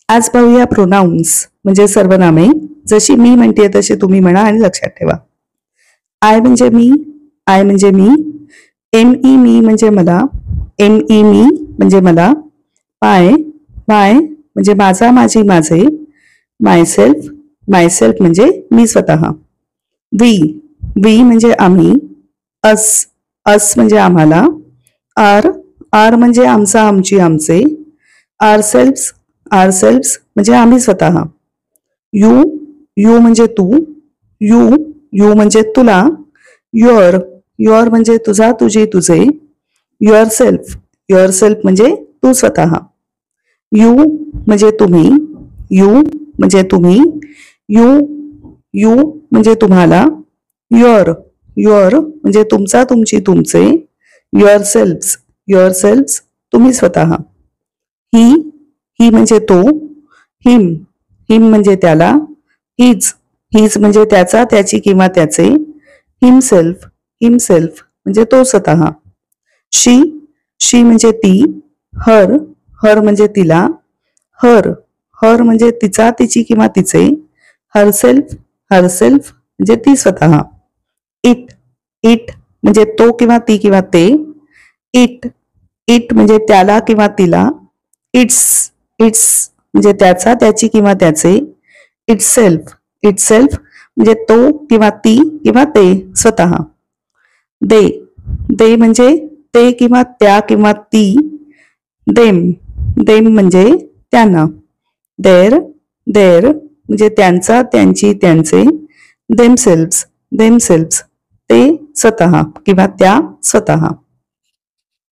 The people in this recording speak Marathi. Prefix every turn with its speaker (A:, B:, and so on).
A: आज पाहूया प्रोनाउन्स म्हणजे सर्वनामे. जशी मी म्हणते तशी तुम्ही म्हणा आणि लक्षात ठेवा. आय म्हणजे मी, आय म्हणजे मी. एम ई मी म्हणजे मला, एम ई मी म्हणजे मला. माय, माय म्हणजे माझा, माझी, माझे. मायसेल्फ, मायसेल्फ म्हणजे मी स्वतः. वी, वी म्हणजे आम्ही. अस, अस म्हणजे आम्हाला. आर, आर म्हणजे आमचा, आमची, आमचे. आरसेल्फ्स, आरसेल्फ्स म्हणजे आम्ही स्वतः. यू, यू म्हणजे तू. यू, यू म्हणजे तुला. युअर, युअर म्हणजे तुझा, तुझी, तुझे. युअर सेल्फ, युअर सेल्फ म्हणजे तू स्वतः. यू म्हणजे तुम्ही. यू म्हणजे तुम्ही. यू, यू म्हणजे तुम्हाला. युअर, युअर म्हणजे तुमचा, तुमची, तुमचे. युअर सेल्फ्स, युअर सेल्फ्स तुम्ही स्वतः. ही, ही म्हणजे तो. हिम, हिम म्हणजे त्याला. हिज, हिज म्हणजे त्याचा, त्याची किंवा त्याचे. हिमसेल्फ, हिमसेल्फ म्हणजे तो स्वतः. शी, शी म्हणजे ती. हर, हर म्हणजे तिला. हर, हर म्हणजे तिचा, तिची किंवा तिचे. हरसेल्फ, हरसेल्फ म्हणजे ती स्वतः. इट, इट म्हणजे तो किंवा ती किंवा ते. इट, इट म्हणजे त्याला किंवा तिला. इट्स, इट्स म्हणजे त्याचा, त्याची किंवा त्याचे. इटसेल्फ, इटसेल्फ म्हणजे तो किंवा ती किंवा ते स्वतः. दे, दे म्हणजे ते किंवा त्या किंवा ती. देम, देम म्हणजे त्यांना. देर, देर म्हणजे त्यांचा, त्यांची, त्यांचे. देमसेल्व्स, देमसेल्व्स ते स्वतः किंवा त्या स्वतः.